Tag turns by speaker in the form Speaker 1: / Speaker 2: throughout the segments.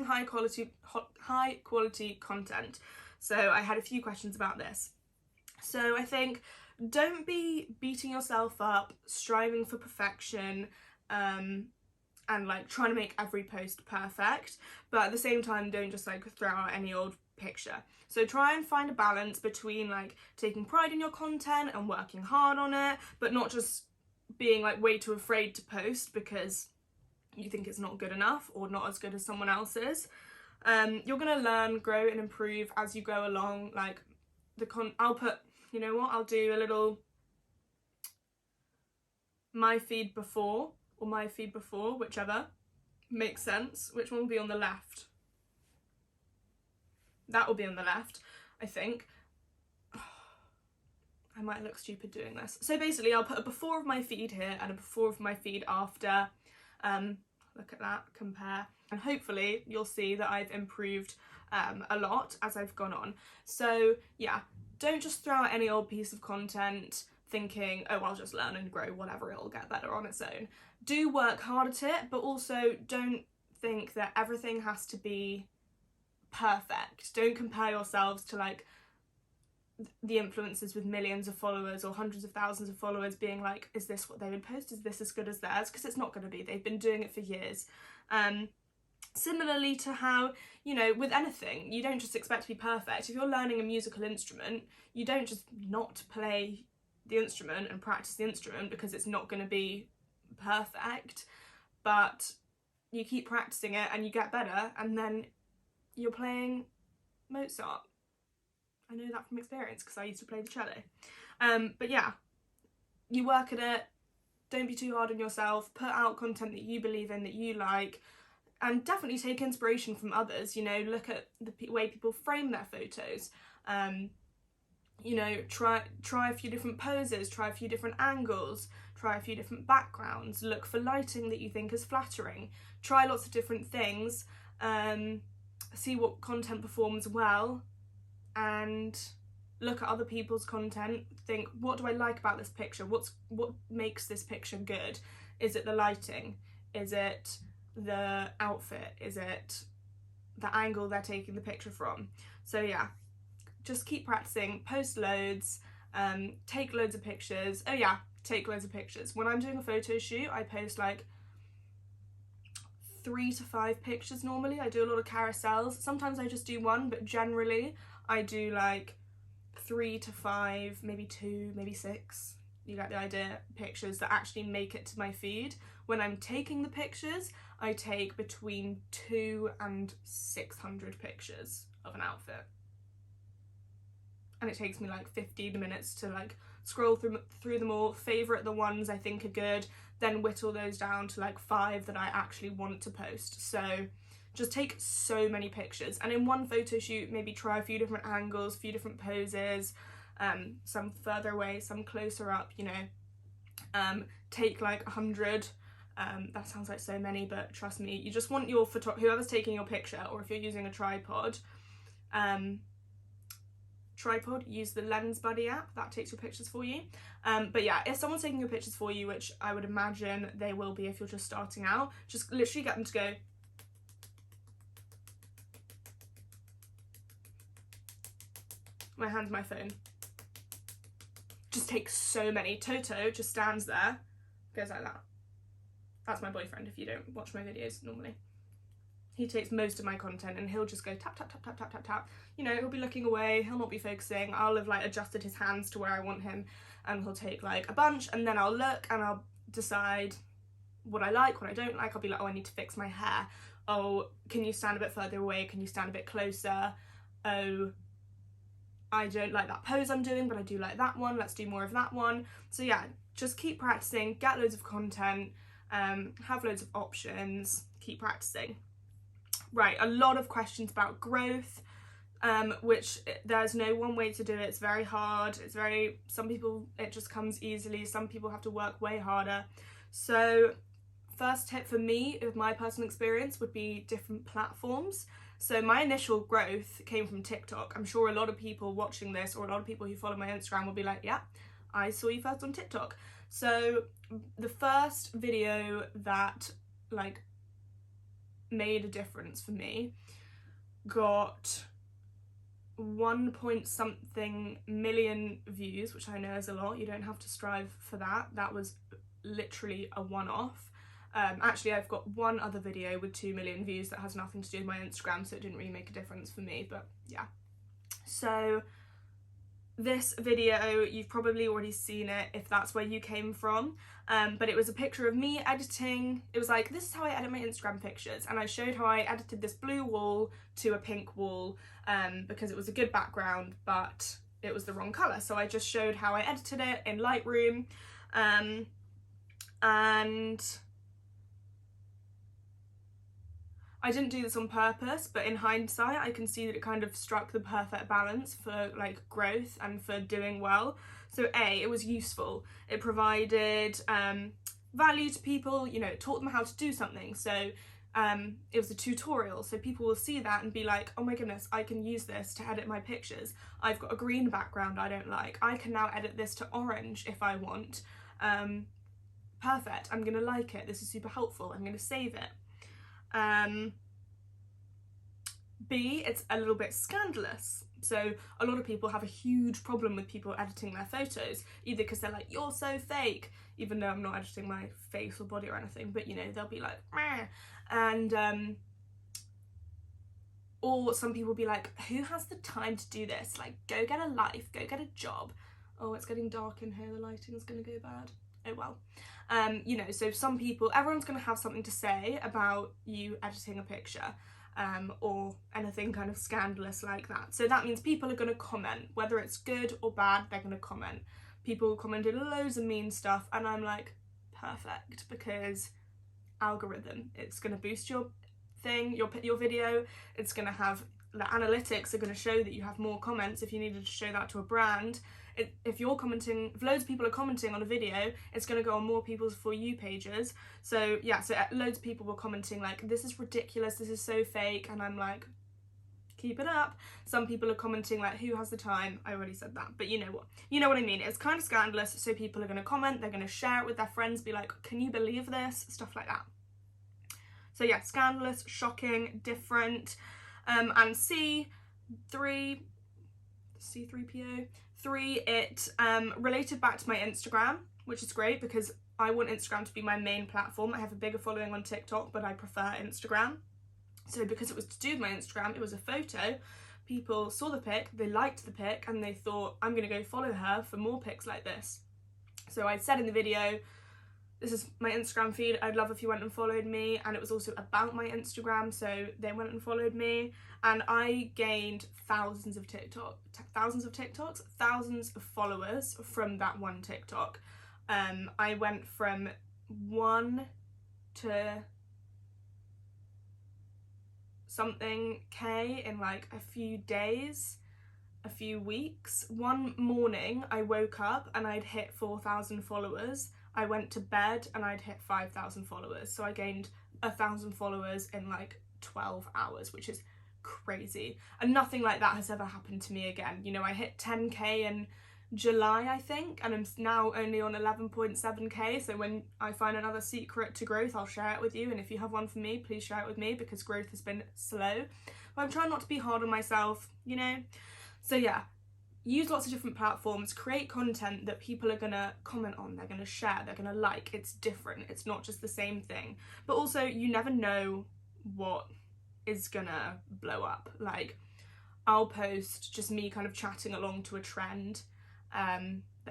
Speaker 1: high quality content. So I had a few questions about this. So I think don't be beating yourself up, striving for perfection, and like trying to make every post perfect, but at the same time don't just like throw out any old picture. So try and find a balance between like taking pride in your content and working hard on it, but not just being like way too afraid to post because you think it's not good enough or not as good as someone else's. You're gonna learn, grow and improve as you go along. Like I'll put, you know what, I'll do a little my feed before or my feed before, whichever makes sense. Which one will be on the left? That will be on the left, I think. I might look stupid doing this. So basically I'll put a before of my feed here and a before of my feed after. Look at that, compare. And hopefully you'll see that I've improved a lot as I've gone on. So yeah, don't just throw out any old piece of content thinking, oh, I'll just learn and grow, whatever, it'll get better on its own. Do work hard at it, but also don't think that everything has to be perfect. Don't compare yourselves to like the influencers with millions of followers or hundreds of thousands of followers being like, is this what they would post? Is this as good as theirs? Because it's not going to be. They've been doing it for years. Similarly to how, you know, with anything, you don't just expect to be perfect. If you're learning a musical instrument, you don't just not play the instrument and practice the instrument because it's not going to be perfect, but you keep practicing it and you get better, and then you're playing Mozart. I know that from experience because I used to play the cello. But yeah, you work at it, don't be too hard on yourself, put out content that you believe in, that you like, and definitely take inspiration from others. You know, look at the way people frame their photos. You know, try a few different poses, try a few different angles, try a few different backgrounds, look for lighting that you think is flattering, try lots of different things, see what content performs well, and look at other people's content, think, what do I like about this picture? What makes this picture good? Is it the lighting? Is it the outfit? Is it the angle they're taking the picture from? So yeah, just keep practicing, post loads, take loads of pictures. Oh yeah, take loads of pictures. When I'm doing a photo shoot, I post like 3 to 5 pictures normally. I do a lot of carousels. Sometimes I just do one, but generally I do like 3 to 5, maybe 2, maybe 6. You get the idea, pictures that actually make it to my feed. When I'm taking the pictures, I take between 200 and 600 pictures of an outfit. And it takes me like 15 minutes to like scroll through them all, favourite the ones I think are good, then whittle those down to like 5 that I actually want to post. So just take so many pictures, and in one photo shoot maybe try a few different angles, a few different poses, some further away, some closer up, you know. Take like 100. That sounds like so many, but trust me, you just want your whoever's taking your picture, or if you're using a tripod, use the Lens Buddy app, that takes your pictures for you. But yeah, if someone's taking your pictures for you, which I would imagine they will be if you're just starting out, just literally get them to go, my hand's my phone. Just take so many. Toto just stands there, goes like that. That's my boyfriend if you don't watch my videos normally. He takes most of my content and he'll just go tap, tap, tap, tap, tap, tap, tap. You know, he'll be looking away, he'll not be focusing. I'll have like adjusted his hands to where I want him, and he'll take like a bunch, and then I'll look and I'll decide what I like, what I don't like. I'll be like, oh, I need to fix my hair. Oh, can you stand a bit further away? Can you stand a bit closer? Oh, I don't like that pose I'm doing, but I do like that one. Let's do more of that one. So yeah, just keep practicing, get loads of content, have loads of options, keep practicing. Right, a lot of questions about growth, which there's no one way to do it. It's very hard. Some people, it just comes easily. Some people have to work way harder. So first tip for me, with my personal experience, would be different platforms. So my initial growth came from TikTok. I'm sure a lot of people watching this, or a lot of people who follow my Instagram, will be like, yeah, I saw you first on TikTok. So the first video that like made a difference for me got 1 point something million views, which I know is a lot. You don't have to strive for that. That was literally a one-off. Actually, I've got one other video with 2 million views that has nothing to do with my Instagram, so it didn't really make a difference for me, but yeah. So this video, you've probably already seen it if that's where you came from, but it was a picture of me editing. It was like, this is how I edit my Instagram pictures, and I showed how I edited this blue wall to a pink wall because it was a good background, but it was the wrong colour. So I just showed how I edited it in Lightroom, and I didn't do this on purpose, but in hindsight I can see that it kind of struck the perfect balance for like growth and for doing well. So A, it was useful. It provided value to people, you know, it taught them how to do something. So it was a tutorial, so people will see that and be like, oh my goodness, I can use this to edit my pictures. I've got a green background I don't like. I can now edit this to orange if I want. Perfect, I'm gonna like it. This is super helpful. I'm gonna save it. B, it's a little bit scandalous. So a lot of people have a huge problem with people editing their photos, either because they're like, you're so fake, even though I'm not editing my face or body or anything, but you know, they'll be like, meh. And or some people will be like, who has the time to do this? Like, go get a life, go get a job. Oh, it's getting dark in here, the lighting's gonna go bad. Oh well. You know, so some people, everyone's going to have something to say about you editing a picture, or anything kind of scandalous like that. So that means people are going to comment, whether it's good or bad, they're going to comment. People commented loads of mean stuff, and I'm like, perfect, because algorithm, it's going to boost your thing, your video, it's going to have, the analytics are going to show that you have more comments if you needed to show that to a brand. If you're commenting, if loads of people are commenting on a video, it's going to go on more people's For You pages. So yeah, so loads of people were commenting like, this is ridiculous, this is so fake, and I'm like, keep it up. Some people are commenting like, who has the time? I already said that, but you know what I mean. It's kind of scandalous, so people are going to comment, they're going to share it with their friends, be like, can you believe this? Stuff like that. So yeah, scandalous, shocking, different. And C3PO, it related back to my Instagram, which is great because I want Instagram to be my main platform. I have a bigger following on TikTok, but I prefer Instagram. So because it was to do with my Instagram, it was a photo. People saw the pic, they liked the pic, and they thought, I'm gonna go follow her for more pics like this. So I said in the video, this is my Instagram feed, I'd love if you went and followed me, and it was also about my Instagram, so they went and followed me, and I gained thousands of TikToks, thousands of followers from that one TikTok. I went from 1 to something K in like a few days, a few weeks. One morning I woke up and I'd hit 4,000 followers. I went to bed and I'd hit 5,000 followers. So I gained 1,000 followers in like 12 hours, which is crazy. And nothing like that has ever happened to me again. You know, I hit 10K in July, I think, and I'm now only on 11.7K. So when I find another secret to growth, I'll share it with you. And if you have one for me, please share it with me, because growth has been slow. But I'm trying not to be hard on myself, you know? So yeah, use lots of different platforms, create content that people are gonna comment on, they're gonna share, they're gonna like. It's different, it's not just the same thing. But also, you never know what is gonna blow up. Like, I'll post just me kind of chatting along to a trend that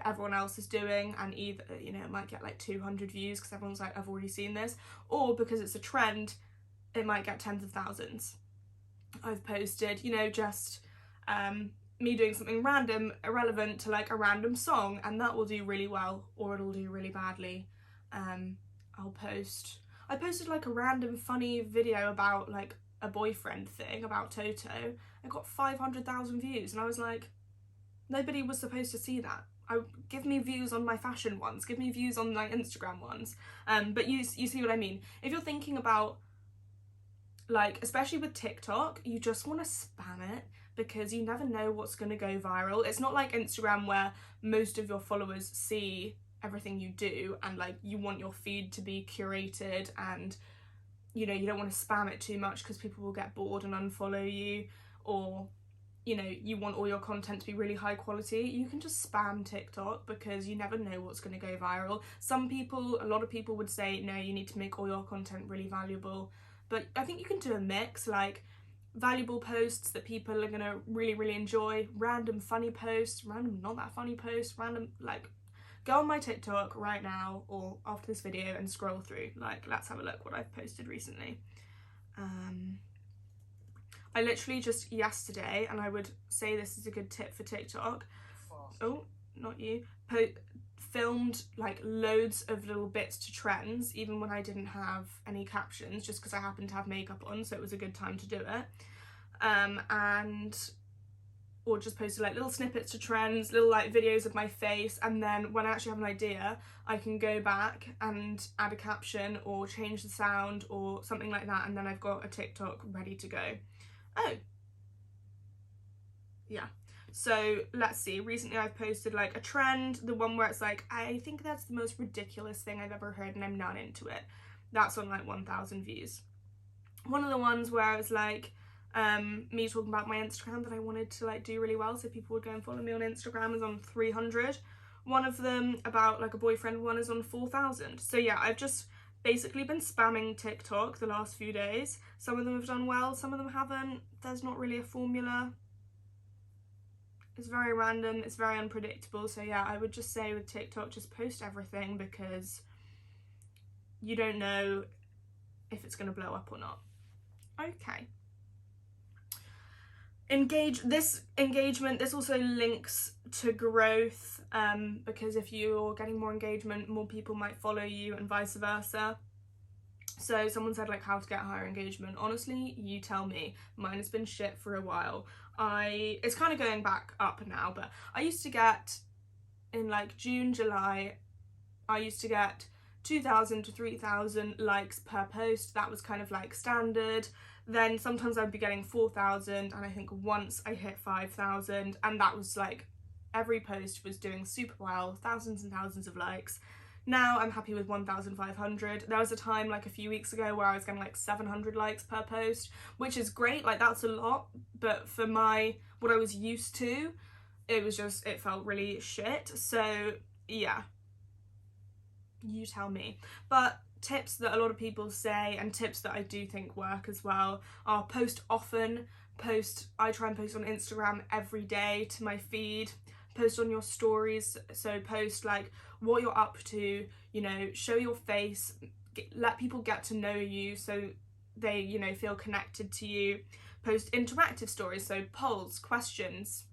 Speaker 1: everyone else is doing, and either, you know, it might get like 200 views because everyone's like, I've already seen this, or because it's a trend, it might get tens of thousands. I've posted, you know, just me doing something random, irrelevant to like a random song, and that will do really well, or it'll do really badly. I posted like a random funny video about like a boyfriend thing about Toto. I got 500,000 views, and I was like, nobody was supposed to see that. Give me views on my fashion ones, give me views on my Instagram ones. But you see what I mean. If you're thinking about, like, especially with TikTok, you just want to spam it, because you never know what's going to go viral. It's not like Instagram where most of your followers see everything you do, and like you want your feed to be curated and, you know, you don't want to spam it too much because people will get bored and unfollow you, or you know, you want all your content to be really high quality, you can just spam TikTok because you never know what's going to go viral. A lot of people would say, no, you need to make all your content really valuable. But I think you can do a mix, like valuable posts that people are going to really, really enjoy, random funny posts, random not that funny posts, random, like, go on my TikTok right now or after this video and scroll through. Like, let's have a look what I've posted recently. I literally just yesterday, and I would say this is a good tip for TikTok. Oh, not you. Filmed like loads of little bits to trends, even when I didn't have any captions, just because I happened to have makeup on, so it was a good time to do it. Or just posted like little snippets to trends, little like videos of my face, and then when I actually have an idea, I can go back and add a caption or change the sound or something like that, and then I've got a TikTok ready to go. Oh, yeah. So let's see, recently I've posted like a trend, the one where it's like, I think that's the most ridiculous thing I've ever heard and I'm not into it. That's on like 1,000 views. One of the ones where I was like, me talking about my Instagram that I wanted to like do really well so people would go and follow me on Instagram is on 300. One of them about like a boyfriend one is on 4,000. So yeah, I've just basically been spamming TikTok the last few days. Some of them have done well, some of them haven't. There's not really a formula. It's very random, it's very unpredictable. So yeah, I would just say with TikTok, just post everything because you don't know if it's going to blow up or not. Okay. This engagement, this also links to growth, because if you're getting more engagement, more people might follow you and vice versa. So someone said like how to get higher engagement. Honestly, you tell me. Mine has been shit for a while. It's kind of going back up now, but I used to get, in like June, July, I used to get 2,000 to 3,000 likes per post. That was kind of like standard. Then sometimes I'd be getting 4,000, and I think once I hit 5,000, and that was like every post was doing super well, thousands and thousands of likes. Now I'm happy with 1,500. There was a time like a few weeks ago where I was getting like 700 likes per post, which is great, like that's a lot, but for what I was used to, it felt really shit. So yeah, you tell me. But tips that a lot of people say, and tips that I do think work as well, are post often. I try and post on Instagram every day to my feed. Post on your stories, so post like what you're up to, you know, show your face, let people get to know you so they, you know, feel connected to you. Post interactive stories, so polls, questions,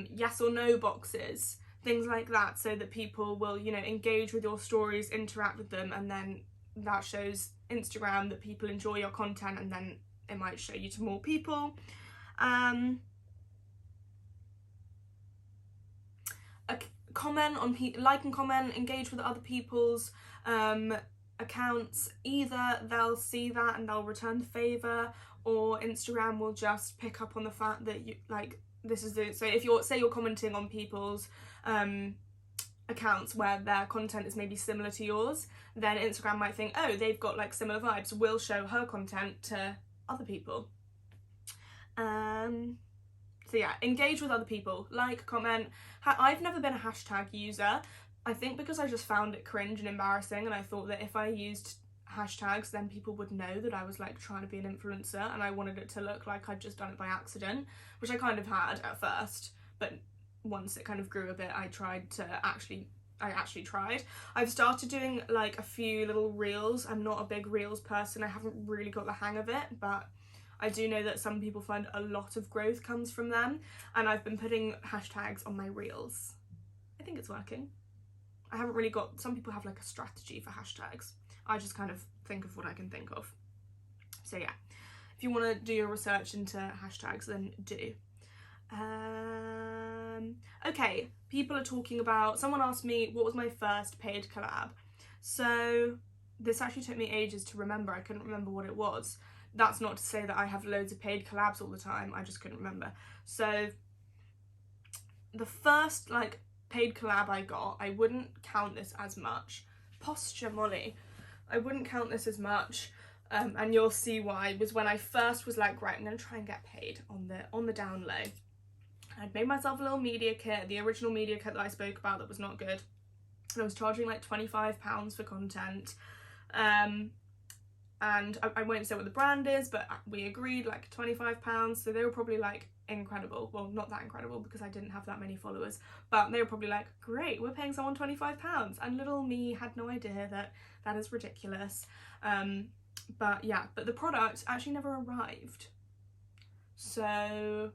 Speaker 1: yes or no boxes, things like that, so that people will, you know, engage with your stories, interact with them, and then that shows Instagram that people enjoy your content, and then it might show you to more people. Comment on like and comment, engage with other people's accounts. Either they'll see that and they'll return the favor, or Instagram will just pick up on the fact that you like this is the, so if you're commenting on people's accounts where their content is maybe similar to yours, then Instagram might think, oh, they've got like similar vibes, we'll show her content to other people. So yeah, engage with other people, like, comment. I've never been a hashtag user, I think because I just found it cringe and embarrassing, and I thought that if I used hashtags then people would know that I was like trying to be an influencer, and I wanted it to look like I'd just done it by accident, which I kind of had at first, but once it kind of grew a bit, I actually tried. I've started doing like a few little reels. I'm not a big reels person, I haven't really got the hang of it, but I do know that some people find a lot of growth comes from them, and I've been putting hashtags on my reels. I think it's working. I haven't really got, some people have like a strategy for hashtags. I just kind of think of what I can think of. So yeah, if you want to do your research into hashtags, then do. Okay, people are talking about, someone asked me what was my first paid collab. So this actually took me ages to remember. I couldn't remember what it was. That's not to say that I have loads of paid collabs all the time, I just couldn't remember. So the first like paid collab I got, I wouldn't count this as much. Posture Molly. I wouldn't count this as much, and you'll see why, was when I first was like, right, I'm going to try and get paid on the down low. I'd made myself a little media kit, the original media kit that I spoke about that was not good, and I was charging like £25 for content. And I won't say what the brand is, but we agreed like £25, so they were probably like incredible. Well, not that incredible because I didn't have that many followers, but they were probably like, great, we're paying someone £25, and little me had no idea that that is ridiculous. But yeah, but the product actually never arrived. So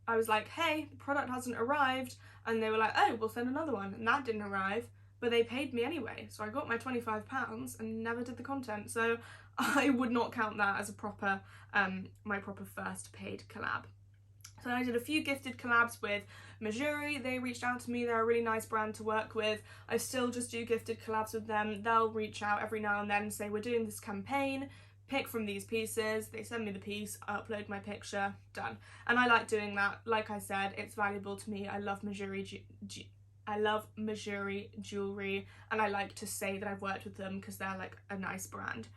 Speaker 1: I was like, hey, the product hasn't arrived, and they were like, oh, we'll send another one, and that didn't arrive. But they paid me anyway, so I got my £25 and never did the content. So I would not count that as a proper, my proper first paid collab. So I did a few gifted collabs with Missouri. They reached out to me. They're a really nice brand to work with. I still just do gifted collabs with them. They'll reach out every now and then and say, we're doing this campaign, pick from these pieces. They send me the piece, I upload my picture, done. And I like doing that. Like I said, it's valuable to me. I love Missouri jewellery, and I like to say that I've worked with them because they're like a nice brand.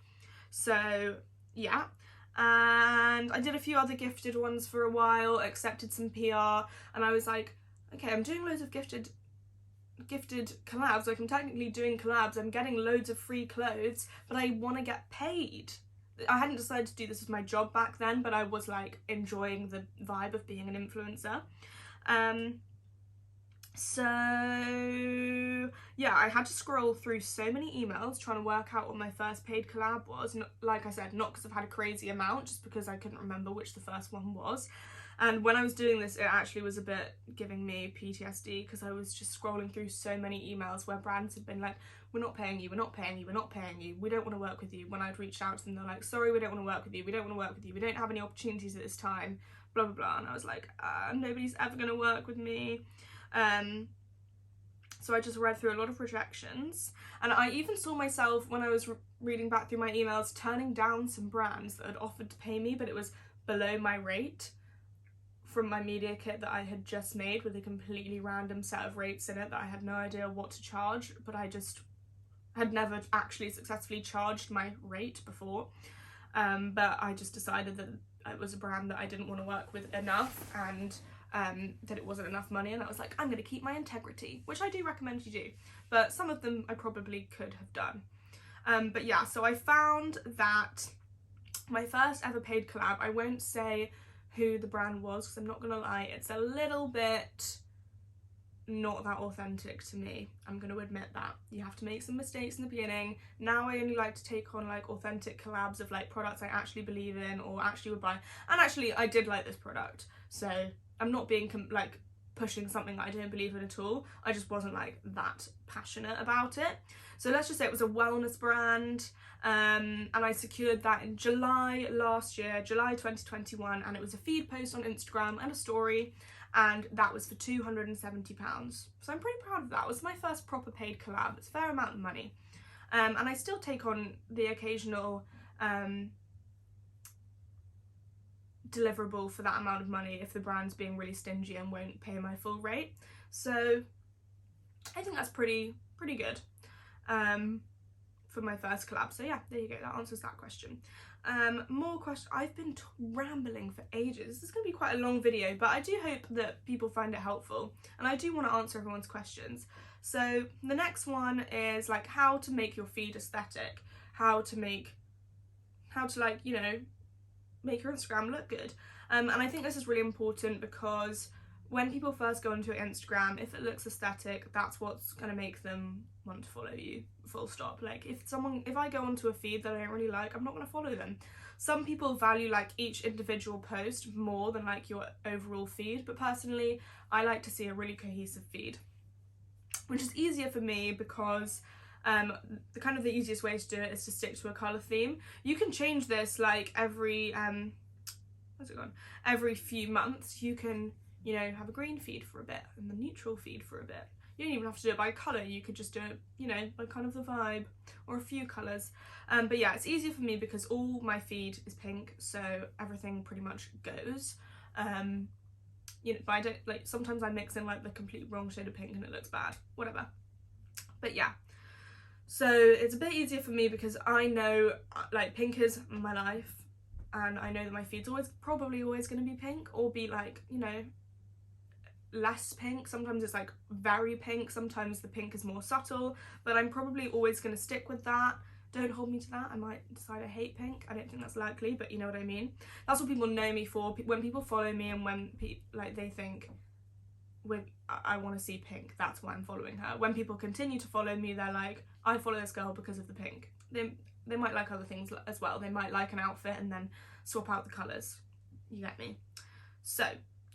Speaker 1: So yeah, and I did a few other gifted ones for a while, accepted some PR, and I was like, okay, I'm doing loads of gifted collabs, like I'm technically doing collabs, I'm getting loads of free clothes, but I want to get paid. I hadn't decided to do this as my job back then, but I was like enjoying the vibe of being an influencer. So yeah, I had to scroll through so many emails trying to work out what my first paid collab was. Like I said, not because I've had a crazy amount, just because I couldn't remember which the first one was. And when I was doing this, it actually was a bit giving me PTSD, because I was just scrolling through so many emails where brands had been like, we're not paying you, we're not paying you, we're not paying you, we don't want to work with you. When I'd reached out to them, they're like, sorry, we don't want to work with you, we don't want to work with you, we don't have any opportunities at this time, blah blah blah. And I was like, nobody's ever going to work with me. So I just read through a lot of rejections, and I even saw myself, when I was reading back through my emails, turning down some brands that had offered to pay me, but it was below my rate from my media kit that I had just made, with a completely random set of rates in it that I had no idea what to charge, but I just had never actually successfully charged my rate before. But I just decided that it was a brand that I didn't want to work with enough, and that it wasn't enough money, and I was like, I'm going to keep my integrity, which I do recommend you do, but some of them I probably could have done. But yeah, so I found that my first ever paid collab, I won't say who the brand was because I'm not going to lie, it's a little bit not that authentic to me. I'm going to admit that. You have to make some mistakes in the beginning. Now I only like to take on like authentic collabs of like products I actually believe in or actually would buy, and actually I did like this product, so I'm not being like pushing something that I don't believe in at all. I just wasn't like that passionate about it. So let's just say it was a wellness brand, and I secured that in July last year, July 2021, and it was a feed post on Instagram and a story, and that was for £270. So I'm pretty proud of that. It was my first proper paid collab. It's a fair amount of money, and I still take on the occasional deliverable for that amount of money if the brand's being really stingy and won't pay my full rate. So I think that's pretty good for my first collab. So yeah, there you go, that answers that question. More questions. I've been rambling for ages. This is going to be quite a long video, but I do hope that people find it helpful, and I do want to answer everyone's questions. So the next one is like how to make your feed aesthetic, how to like, you know, make your Instagram look good. And I think this is really important because when people first go onto your Instagram, if it looks aesthetic, that's what's going to make them want to follow you, full stop. Like if I go onto a feed that I don't really like, I'm not going to follow them. Some people value like each individual post more than like your overall feed, but personally I like to see a really cohesive feed, which is easier for me because the easiest way to do it is to stick to a colour theme. You can change this like every every few months. You can, you know, have a green feed for a bit and the neutral feed for a bit. You don't even have to do it by colour, you could just do it, you know, by kind of the vibe or a few colours. But yeah, it's easier for me because all my feed is pink, so everything pretty much goes. You know, but I don't, like, sometimes I mix in like the complete wrong shade of pink and it looks bad, whatever. But yeah. So it's a bit easier for me because I know like pink is my life, and I know that my feed's probably always going to be pink, or be like, you know, less pink. Sometimes it's like very pink, sometimes the pink is more subtle, but I'm probably always going to stick with that. Don't hold me to that. I might decide I hate pink. I don't think that's likely, but you know what I mean. That's what people know me for. When people follow me and when like they think I want to see pink, that's why I'm following her. When people continue to follow me, they're like, I follow this girl because of the pink. They might like other things as well. They might like an outfit and then swap out the colours. You get me? So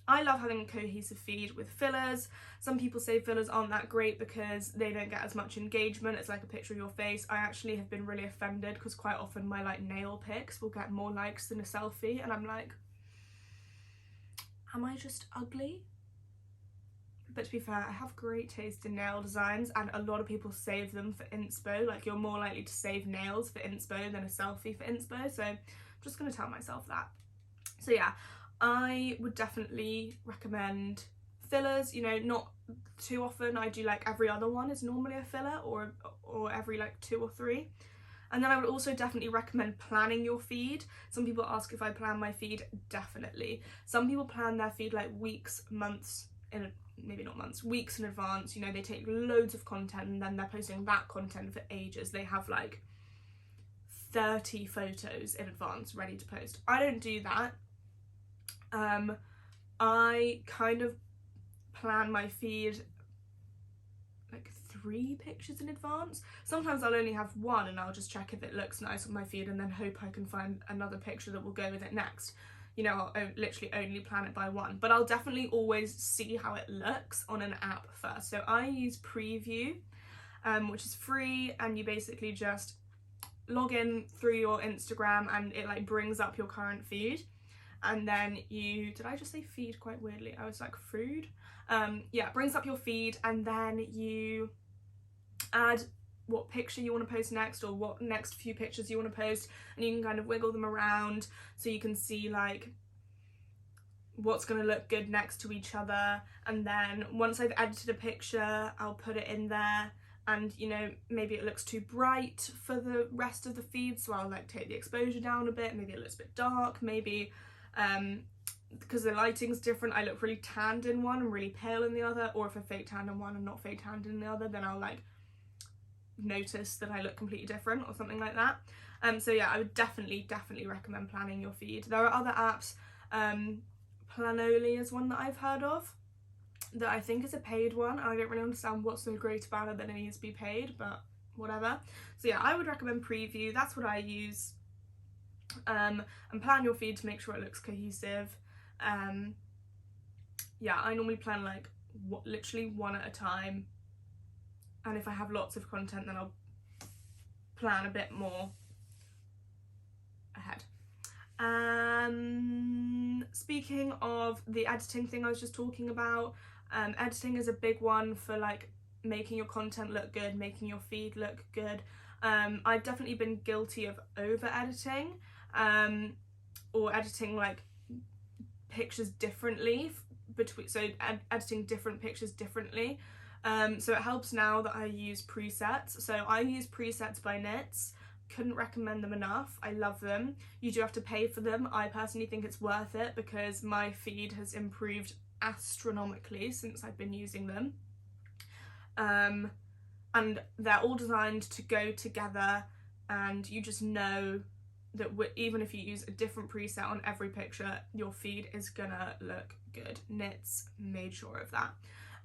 Speaker 1: I love having a cohesive feed with fillers. Some people say fillers aren't that great because they don't get as much engagement. It's like a picture of your face. I actually have been really offended because quite often my like nail pics will get more likes than a selfie, and I'm like, am I just ugly? But to be fair, I have great taste in nail designs, and a lot of people save them for inspo. Like, you're more likely to save nails for inspo than a selfie for inspo, so I'm just going to tell myself that. So yeah, I would definitely recommend fillers, you know, not too often. I do like every other one is normally a filler, or every like 2 or 3. And then I would also definitely recommend planning your feed. Some people ask if I plan my feed. Definitely. Some people plan their feed like weeks, months, maybe not months, weeks in advance. You know, they take loads of content and then they're posting that content for ages. They have like 30 photos in advance ready to post. I don't do that. I kind of plan my feed like 3 pictures in advance. Sometimes I'll only have 1 and I'll just check if it looks nice on my feed and then hope I can find another picture that will go with it next. You know, I'll literally only plan it by 1, but I'll definitely always see how it looks on an app first. So I use Preview, which is free, and you basically just log in through your Instagram and it like brings up your current feed. And then did I just say feed quite weirdly? I was like food. Yeah, it brings up your feed, and then you add what picture you want to post next, or what next few pictures you want to post, and you can kind of wiggle them around so you can see like what's going to look good next to each other. And then once I've edited a picture, I'll put it in there, and you know, maybe it looks too bright for the rest of the feed, so I'll like take the exposure down a bit. Maybe it looks a bit dark, maybe because the lighting's different, I look really tanned in one and really pale in the other, or if I fake tan in one and not fake tanned in the other, then I'll like notice that I look completely different or something like that. So yeah, I would definitely recommend planning your feed. There are other apps. Planoly is one that I've heard of, that I think is a paid one. I don't really understand what's so great about it that it needs to be paid, but whatever. So yeah, I would recommend Preview. That's what I use. And plan your feed to make sure it looks cohesive. Yeah, I normally plan like literally 1 at a time, and if I have lots of content then I'll plan a bit more ahead. Speaking of the editing thing I was just talking about, editing is a big one for like making your content look good, making your feed look good. I've definitely been guilty of over editing, or editing like pictures differently editing different pictures differently. So it helps now that I use presets. So I use presets by Nits. Couldn't recommend them enough. I love them. You do have to pay for them. I personally think it's worth it because my feed has improved astronomically since I've been using them. And they're all designed to go together, and you just know that even if you use a different preset on every picture, your feed is gonna look good. Nits made sure of that.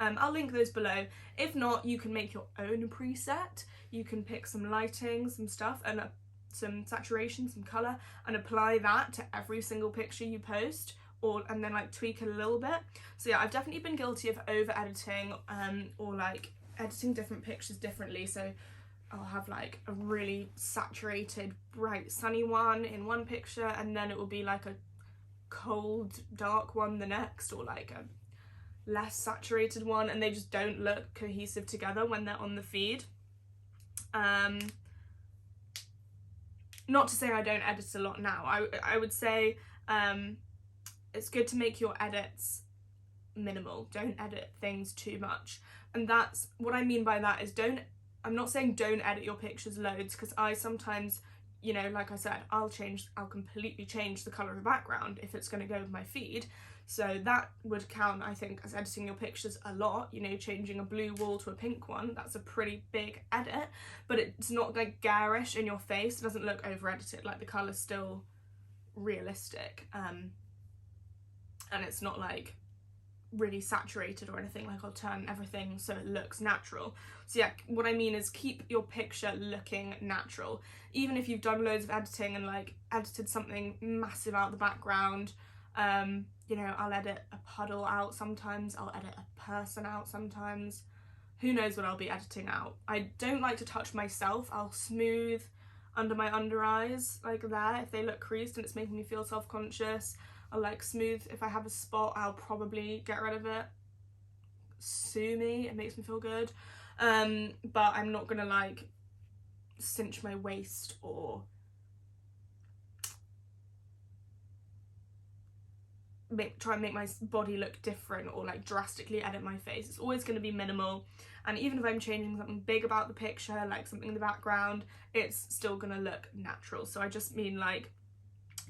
Speaker 1: I'll link those below. If not, you can make your own preset. You can pick some lighting, some stuff, and some saturation, some colour, and apply that to every single picture you post, and then like tweak it a little bit. So yeah, I've definitely been guilty of over editing, or like editing different pictures differently. So I'll have like a really saturated, bright, sunny one in one picture, and then it will be like a cold, dark one the next, or like a less saturated one, and they just don't look cohesive together when they're on the feed. Not to say I don't edit a lot now. I would say it's good to make your edits minimal. Don't edit things too much. And that's what I mean by that is don't I'm not saying don't edit your pictures loads, because I sometimes, you know, like I said, I'll completely change the colour of the background if it's going to go with my feed. So that would count, I think, as editing your pictures a lot. You know, changing a blue wall to a pink one, that's a pretty big edit, but it's not like garish in your face. It doesn't look over edited, like the colour's still realistic, and it's not like really saturated or anything. Like, I'll turn everything so it looks natural. So yeah, what I mean is keep your picture looking natural, even if you've done loads of editing and like edited something massive out the background. You know, I'll edit a puddle out sometimes, I'll edit a person out sometimes, who knows what I'll be editing out. I don't like to touch myself. I'll smooth under my under eyes, like there, if they look creased and it's making me feel self-conscious. I'll like smooth, if I have a spot, I'll probably get rid of it. Sue me, it makes me feel good. But I'm not gonna like cinch my waist or try and make my body look different or like drastically edit my face. It's always going to be minimal, and even if I'm changing something big about the picture, like something in the background, it's still going to look natural. So I just mean like,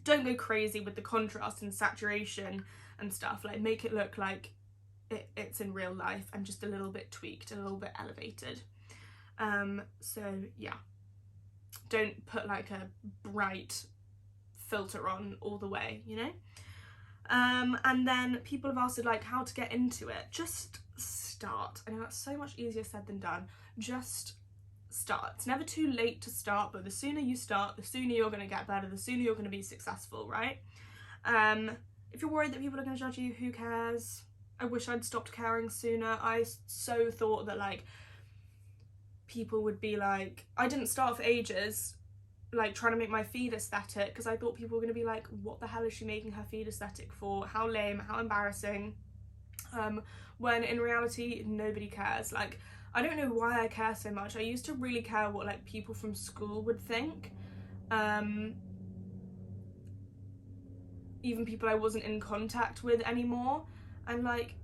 Speaker 1: don't go crazy with the contrast and saturation and stuff. Like, make it look like it's in real life and just a little bit tweaked, a little bit elevated. So yeah, don't put like a bright filter on all the way, you know. And then people have asked like how to get into it. Just start. I know that's so much easier said than done. Just start. It's never too late to start, but the sooner you start, the sooner you're going to get better, the sooner you're going to be successful, right? If you're worried that people are going to judge you, who cares? I wish I'd stopped caring sooner. I so thought that like people would be like, I didn't start for ages like trying to make my feed aesthetic because I thought people were going to be like, what the hell is she making her feed aesthetic for? How lame, how embarrassing. When in reality nobody cares. Like, I don't know why I care so much. I used to really care what like people from school would think, even people I wasn't in contact with anymore. And like,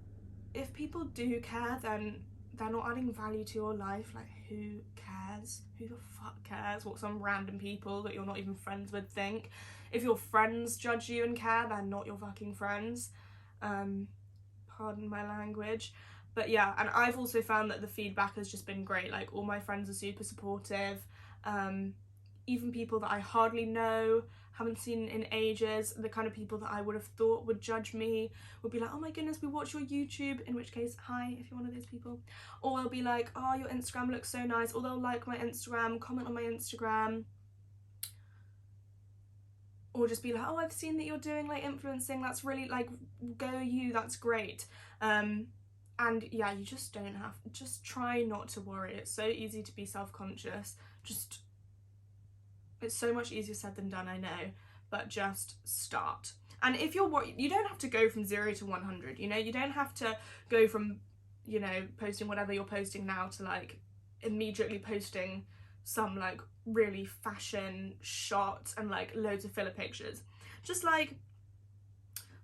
Speaker 1: if people do care, then they're not adding value to your life. Like, who cares? Who the fuck cares what some random people that you're not even friends with think? If your friends judge you and care, they're not your fucking friends. Pardon my language. But yeah, and I've also found that the feedback has just been great. Like, all my friends are super supportive. Even people that I hardly know, haven't seen in ages, the kind of people that I would have thought would judge me would be like, oh my goodness, we watch your YouTube, in which case, hi, if you're one of those people. Or they'll be like, oh, your Instagram looks so nice, or they'll like my Instagram, comment on my Instagram, or just be like, oh, I've seen that you're doing like influencing, that's really like, go you, that's great. And yeah, you just don't have, just try not to worry. It's so easy to be self-conscious. It's so much easier said than done, I know, but just start. And if you're you don't have to go from 0 to 100, you know, you don't have to go from, you know, posting whatever you're posting now to like immediately posting some like really fashion shot and like loads of filler pictures. Just like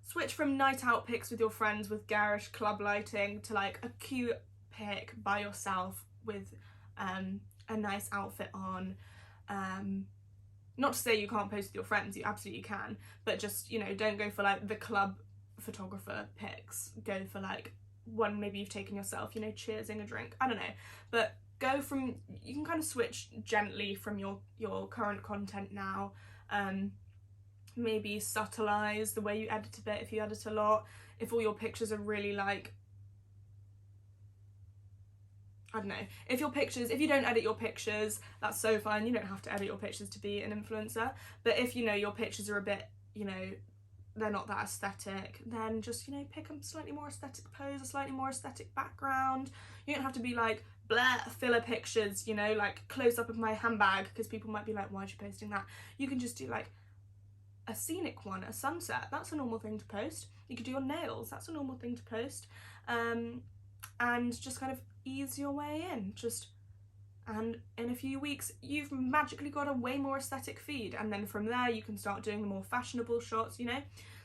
Speaker 1: switch from night out pics with your friends with garish club lighting to like a cute pic by yourself with a nice outfit on. Not to say you can't post with your friends, you absolutely can, but just, you know, don't go for like the club photographer pics. Go for like one maybe you've taken yourself, you know, cheersing a drink, I don't know. But go from, you can kind of switch gently from your current content now. Maybe subtleize the way you edit a bit if you edit a lot. If all your pictures are really like, I don't know, if you don't edit your pictures, that's so fine. You don't have to edit your pictures to be an influencer. But if, you know, your pictures are a bit, you know, they're not that aesthetic, then just, you know, pick a slightly more aesthetic pose, a slightly more aesthetic background. You don't have to be like, blah, filler pictures, you know, like close up of my handbag, because people might be like, why are you posting that? You can just do like a scenic one, a sunset, that's a normal thing to post. You could do your nails, that's a normal thing to post. And just kind of ease your way in, and in a few weeks you've magically got a way more aesthetic feed, and then from there you can start doing the more fashionable shots, you know.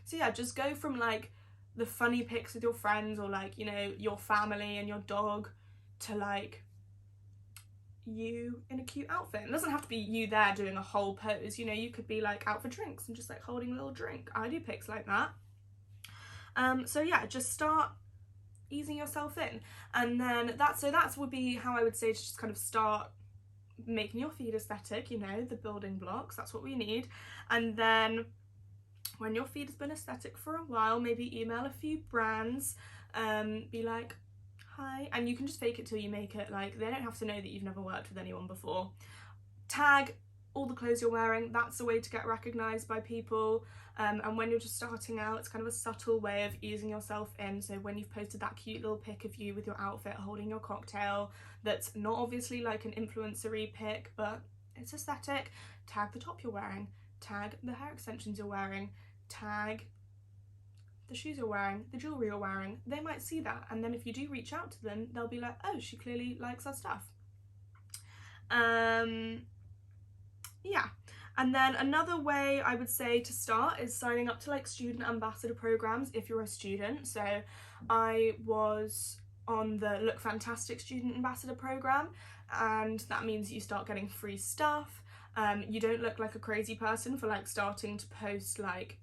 Speaker 1: So yeah, just go from like the funny pics with your friends or like, you know, your family and your dog to like you in a cute outfit. It doesn't have to be you there doing a whole pose, you know, you could be like out for drinks and just like holding a little drink. I do pics like that. So yeah, just start easing yourself in, and then that would be how I would say to just kind of start making your feed aesthetic, you know, the building blocks, that's what we need. And then when your feed has been aesthetic for a while, maybe email a few brands, be like, hi, and you can just fake it till you make it, like they don't have to know that you've never worked with anyone before. Tag all the clothes you're wearing, that's a way to get recognised by people. And when you're just starting out, it's kind of a subtle way of easing yourself in. So when you've posted that cute little pic of you with your outfit holding your cocktail, that's not obviously like an influencer-y pic, but it's aesthetic, tag the top you're wearing, tag the hair extensions you're wearing, tag the shoes you're wearing, the jewellery you're wearing. They might see that, and then if you do reach out to them, they'll be like, oh, she clearly likes our stuff. Yeah. And then another way I would say to start is signing up to like student ambassador programs if you're a student. So I was on the Look Fantastic student ambassador program, and that means you start getting free stuff. You don't look like a crazy person for like starting to post like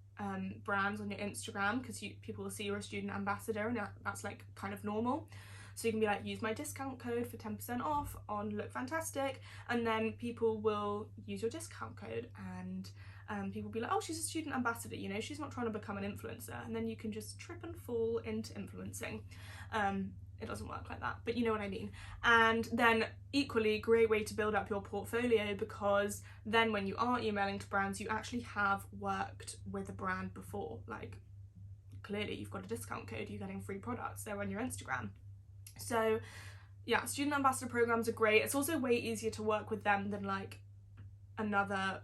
Speaker 1: brands on your Instagram, because people will see you're a student ambassador, and that's like kind of normal. So you can be like, use my discount code for 10% off on Look Fantastic, and then people will use your discount code, and people will be like, oh, she's a student ambassador, you know, she's not trying to become an influencer, and then you can just trip and fall into influencing. It doesn't work like that, but you know what I mean. And then equally great way to build up your portfolio, because then when you are emailing to brands, you actually have worked with a brand before. Like clearly you've got a discount code, you're getting free products, they're on your Instagram. So yeah, student ambassador programs are great. It's also way easier to work with them than like another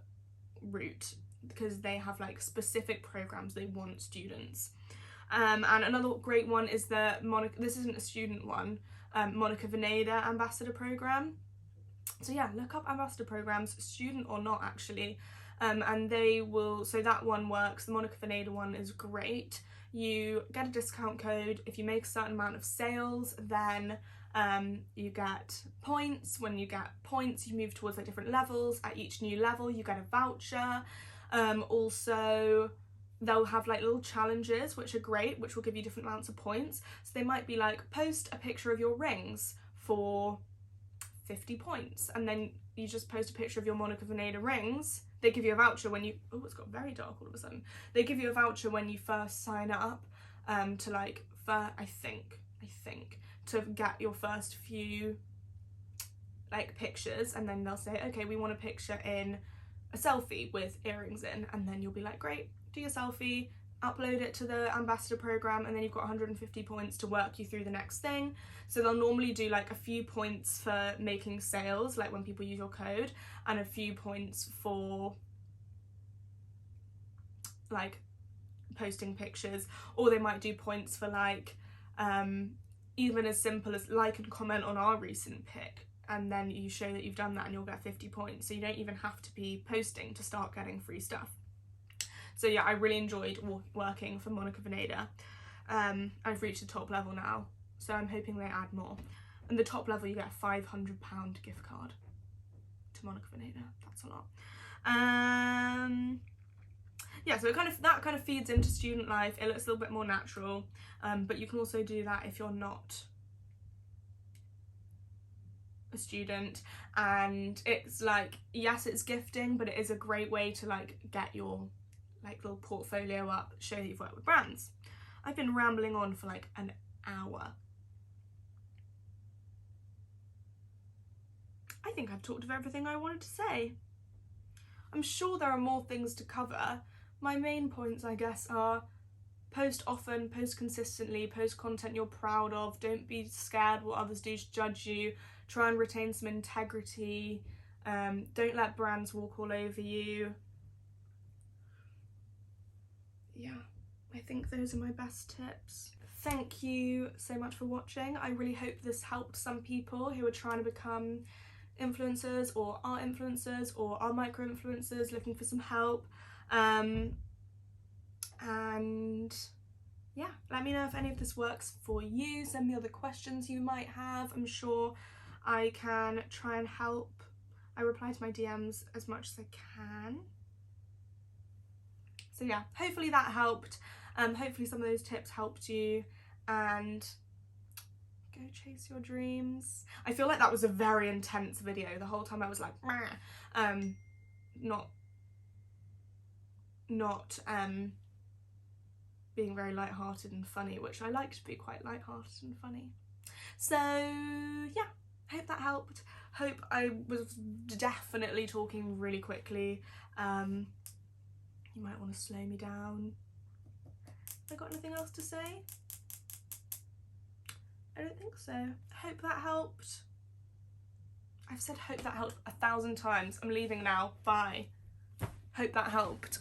Speaker 1: route, because they have like specific programs they want students. And another great one is the this isn't a student one, Monica Vinader ambassador program. So yeah, look up ambassador programs, student or not actually, and they will, so that one works. The Monica Vinader one is great. You get a discount code. If you make a certain amount of sales, then you get points. When you get points, you move towards like different levels. At each new level, you get a voucher. Also, they'll have like little challenges which are great, which will give you different amounts of points. So they might be like, post a picture of your rings for 50 points, and then you just post a picture of your Monica Vinader rings. They give you a voucher when you, oh, it's got very dark all of a sudden. They give you a voucher when you first sign up, to like, I think, to get your first few like pictures, and then they'll say, okay, we want a picture in a selfie with earrings in, and then you'll be like, great, do your selfie, upload it to the ambassador program, and then you've got 150 points to work you through the next thing. So they'll normally do like a few points for making sales, like when people use your code, and a few points for like posting pictures, or they might do points for like even as simple as like and comment on our recent pic, and then you show that you've done that and you'll get 50 points. So you don't even have to be posting to start getting free stuff. So yeah, I really enjoyed working for Monica Vinader. I've reached the top level now, so I'm hoping they add more. And the top level, you get a £500 gift card to Monica Vinader. That's a lot. Yeah, so that kind of feeds into student life. It looks a little bit more natural, but you can also do that if you're not a student. And it's like, yes, it's gifting, but it is a great way to like get your like little portfolio up, show that you've worked with brands. I've been rambling on for like an hour. I think I've talked of everything I wanted to say. I'm sure there are more things to cover. My main points, I guess, are post often, post consistently, post content you're proud of, don't be scared what others do to judge you, try and retain some integrity, don't let brands walk all over you. Yeah, I think those are my best tips. Thank you so much for watching. I really hope this helped some people who are trying to become influencers, or are influencers, or are micro-influencers looking for some help. And yeah, let me know if any of this works for you. Send me other questions you might have. I'm sure I can try and help. I reply to my DMs as much as I can. So yeah, hopefully that helped. Hopefully some of those tips helped you, and go chase your dreams. I feel like that was a very intense video. The whole time I was like, not being very light-hearted and funny, which I like to be quite light-hearted and funny. So yeah, hope that helped. Hope I was definitely talking really quickly. You might want to slow me down. Have I got anything else to say? I don't think so. Hope that helped. I've said hope that helped 1,000 times. I'm leaving now. Bye. Hope that helped.